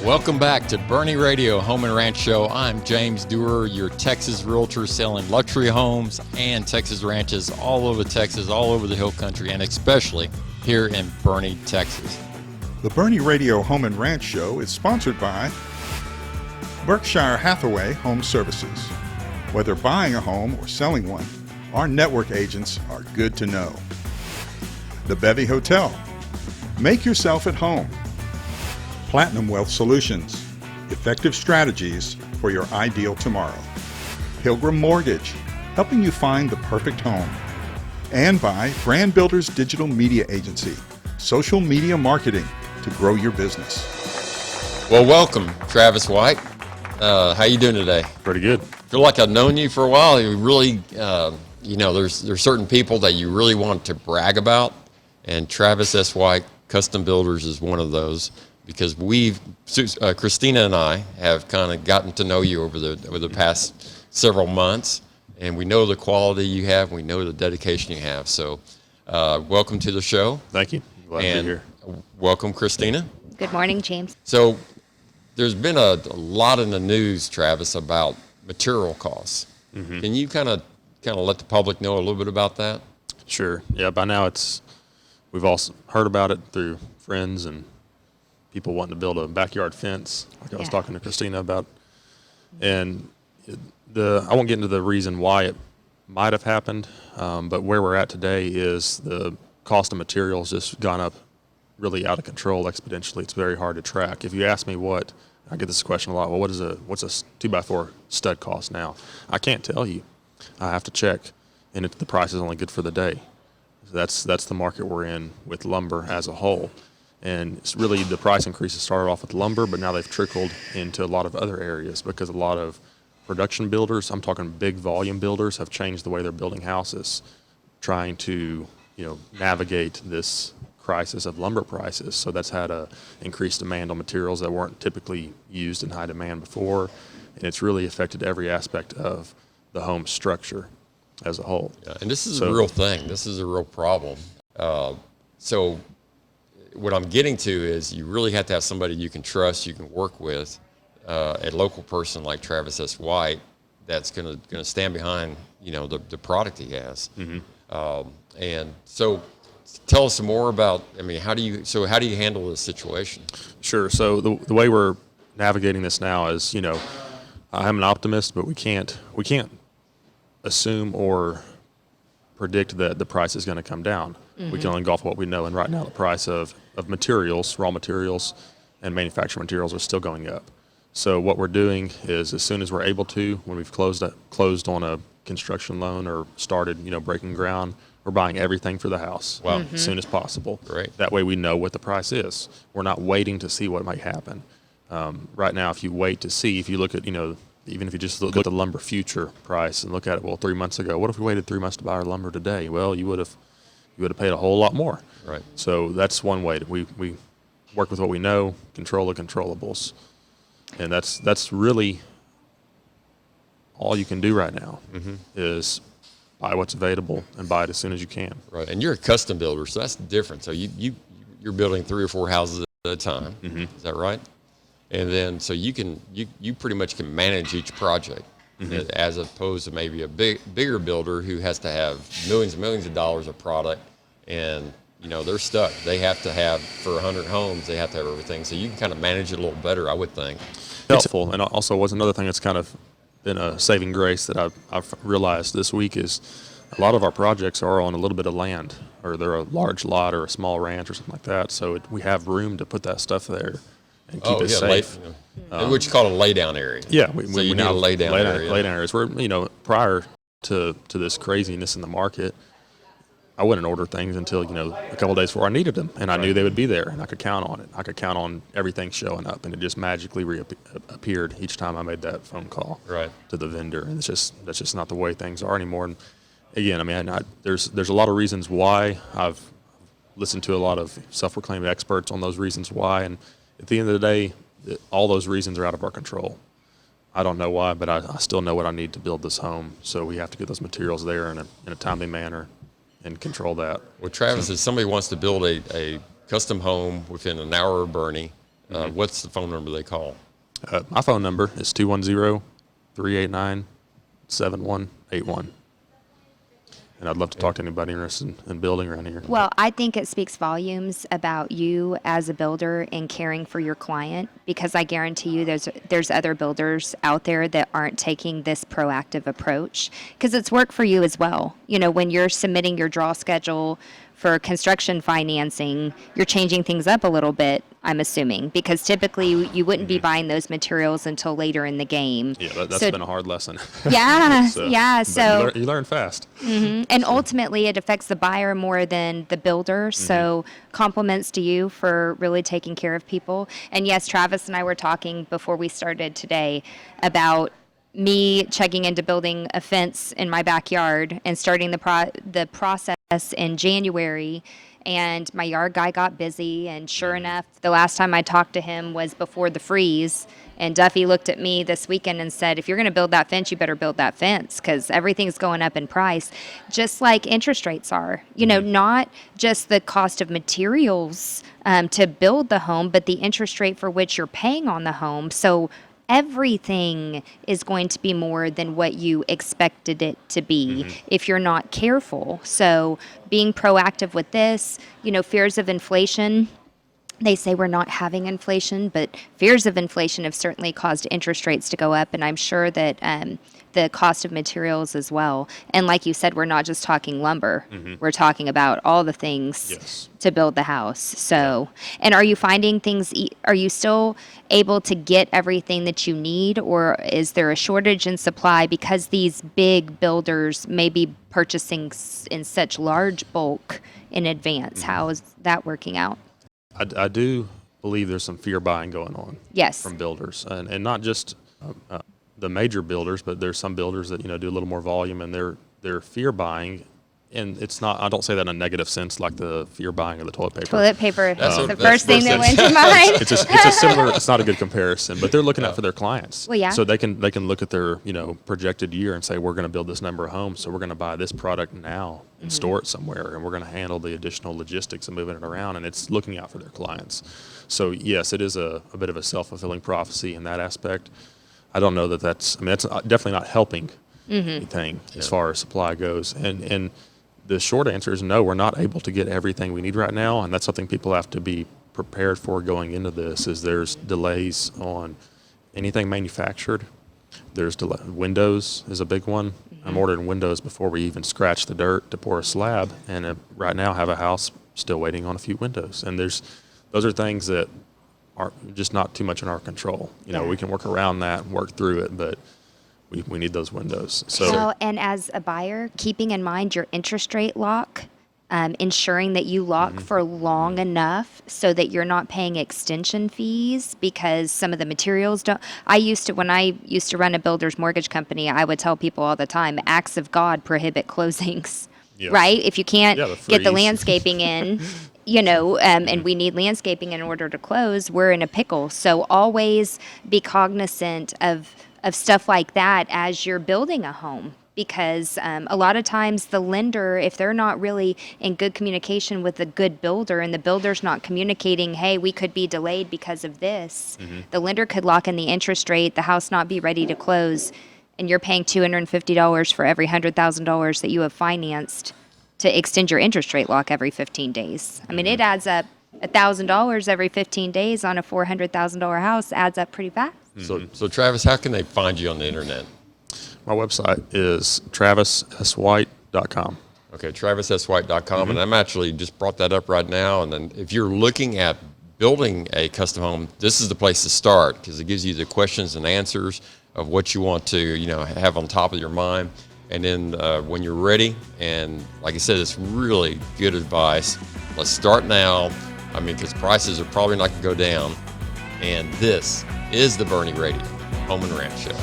Welcome back to Boerne Radio Home and Ranch Show. I'm James Duerr, your Texas realtor selling luxury homes and Texas ranches all over Texas, all over the Hill Country, and especially here in Boerne, Texas. The Boerne Radio Home and Ranch Show is sponsored by Berkshire Hathaway Home Services. Whether buying a home or selling one, our network agents are good to know. The Bevy Hotel. Make yourself at home. Platinum Wealth Solutions. Effective strategies for your ideal tomorrow. Pilgrim Mortgage. Helping you find the perfect home. And by Brand Builders Digital Media Agency. Social media marketing to grow your business. Well, welcome, Travis White. How you doing today? Pretty good. Feel like I've known you for a while. You really, there's certain people that you really want to brag about, and Travis S. White Custom Builders is one of those, because Christina and I have kind of gotten to know you over the past several months, and we know the quality you have, and we know the dedication you have. So, welcome to the show. Thank you. Glad to be here. Welcome, Christina. Good morning, James. So, there's been a lot in the news, Travis, about material costs. Mm-hmm. Can you kind of let the public know a little bit about that? Sure. Yeah. By now, we've all heard about it through friends and people wanting to build a backyard fence, like I was talking to Christina about. And I won't get into the reason why it might have happened, but where we're at today is the cost of materials just gone up really out of control exponentially. It's very hard to track. If you ask me I get this question a lot, well, what's a 2x4 stud cost now? I can't tell you. I have to check, and the price is only good for the day. That's the market we're in with lumber as a whole. And it's really, the price increases started off with lumber, but now they've trickled into a lot of other areas because a lot of production builders, I'm talking big volume builders, have changed the way they're building houses, trying to navigate this crisis of lumber prices. So that's had a increased demand on materials that weren't typically used in high demand before, and it's really affected every aspect of the home structure as a whole. Yeah, and this is a real thing. This is a real problem. So what I'm getting to is you really have to have somebody you can trust, you can work with, a local person like Travis S. White that's going to stand behind the product he has. Mm-hmm. And so tell us some more about, how do you handle this situation? Sure. So the way we're navigating this now is, I'm an optimist, but we can't assume or predict that the price is going to come down. Mm-hmm. We can only go off what we know. And right now the price of materials, raw materials, and manufactured materials are still going up. So what we're doing is, as soon as we're able to, when we've closed on a construction loan or started, breaking ground, we're buying everything for the house as soon as possible. Great. That way we know what the price is. We're not waiting to see what might happen. Right now, if you wait to see, if you look at, even if you just look at the lumber future price and look at it, 3 months ago, what if we waited 3 months to buy our lumber today? Well, you would have paid a whole lot more. Right. So that's one way. We work with what we know, control the controllables. And that's really all you can do right now is buy what's available and buy it as soon as you can. Right. And you're a custom builder, so that's different. So you're building 3 or 4 houses at a time. Mm-hmm. Is that right? And then so you pretty much can manage each project, as opposed to maybe a bigger builder who has to have millions and millions of dollars of product, and they're stuck. They have to have, for 100 homes, they have to have everything. So you can kind of manage it a little better, I would think. Helpful. And also was another thing that's kind of been a saving grace that I've realized this week is a lot of our projects are on a little bit of land, or they're a large lot or a small ranch or something like that. So we have room to put that stuff there and keep it safe. What you call a lay-down area. Yeah. So you need a lay-down area. Lay-down areas where, prior to this craziness in the market, I wouldn't order things until, a couple of days before I needed them, and I knew they would be there, and I could count on it. I could count on everything showing up, and it just magically appeared each time I made that phone call to the vendor. And that's just not the way things are anymore. And again, there's a lot of reasons why. I've listened to a lot of self-proclaimed experts on those reasons why, and at the end of the day, all those reasons are out of our control. I don't know why, but I still know what I need to build this home, so we have to get those materials there in a timely manner and control that. Well, Travis, if somebody wants to build a custom home within an hour of Boerne, What's the phone number they call? My phone number is 210-389-7181. And I'd love to talk to anybody interested in building around here. Well, I think it speaks volumes about you as a builder and caring for your client, because I guarantee you there's other builders out there that aren't taking this proactive approach, because it's work for you as well. You know, when you're submitting your draw schedule for construction financing, you're changing things up a little bit, I'm assuming, because typically you wouldn't be buying those materials until later in the game. Yeah, that's been a hard lesson. Yeah, yeah. But So you learn fast. and ultimately, it affects the buyer more than the builder. So, compliments to you for really taking care of people. And yes, Travis and I were talking before we started today about me checking into building a fence in my backyard and starting the process in January. And my yard guy got busy, and sure enough, the last time I talked to him was before the freeze. And Duffy looked at me this weekend and said, if you're going to build that fence, you better build that fence, because everything's going up in price, just like interest rates are. You know, not just the cost of materials to build the home, but the interest rate for which you're paying on the home. So everything is going to be more than what you expected it to be if you're not careful. So being proactive with this, you know, fears of inflation. They say we're not having inflation, but fears of inflation have certainly caused interest rates to go up, and I'm sure that the cost of materials as well. And like you said, we're not just talking lumber. We're talking about all the things to build the house. So, and are you finding things, are you still able to get everything that you need, or is there a shortage in supply because these big builders may be purchasing in such large bulk in advance? How is that working out? I do believe there's some fear buying going on. Yes. From builders, and not just the major builders, but there's some builders that, you know, do a little more volume, and they're fear buying. And it's not, I don't say that in a negative sense, like the fear buying of the toilet paper. Toilet paper is the that's first thing that went to mind. mind. It's a similar, it's not a good comparison, but they're looking out for their clients. Well, yeah. So they can look at their, you know, projected year and say, we're going to build this number of homes, so we're going to buy this product now and store it somewhere, and we're going to handle the additional logistics and moving it around, and it's looking out for their clients. So yes, it is a bit of a self-fulfilling prophecy in that aspect. I don't know that that's definitely not helping anything as far as supply goes. And the short answer is no, we're not able to get everything we need right now, and that's something people have to be prepared for going into this. Is there's delays on anything manufactured. There's windows is a big one. I'm ordering windows before we even scratch the dirt to pour a slab, and right now have a house still waiting on a few windows. And those are things that are just not too much in our control. You know, we can work around that and work through it, but we need those windows. So, Well, and as a buyer, keeping in mind your interest rate lock, ensuring that you lock for long enough so that you're not paying extension fees because some of the materials don't. When I used to run a builder's mortgage company, I would tell people all the time, acts of God prohibit closings, right? If you can't get the landscaping in, you know, and we need landscaping in order to close, we're in a pickle. So always be cognizant of stuff like that as you're building a home, because a lot of times the lender, if they're not really in good communication with the good builder, and the builder's not communicating, hey, we could be delayed because of this, the lender could lock in the interest rate, the house not be ready to close, and you're paying $250 for every $100,000 that you have financed to extend your interest rate lock every 15 days. I mean, it adds up. $1,000 every 15 days on a $400,000 house adds up pretty fast. So Travis, how can they find you on the internet? my website is TravisSWhite.com. Okay, TravisSWhite.com, and I'm actually just brought that up right now. And then if you're looking at building a custom home, this is the place to start, because it gives you the questions and answers of what you want to, have on top of your mind. And then when you're ready, and like I said, it's really good advice. Let's start now. I mean, because prices are probably not going to go down. And this is the Boerne Radio Home and Ranch Show.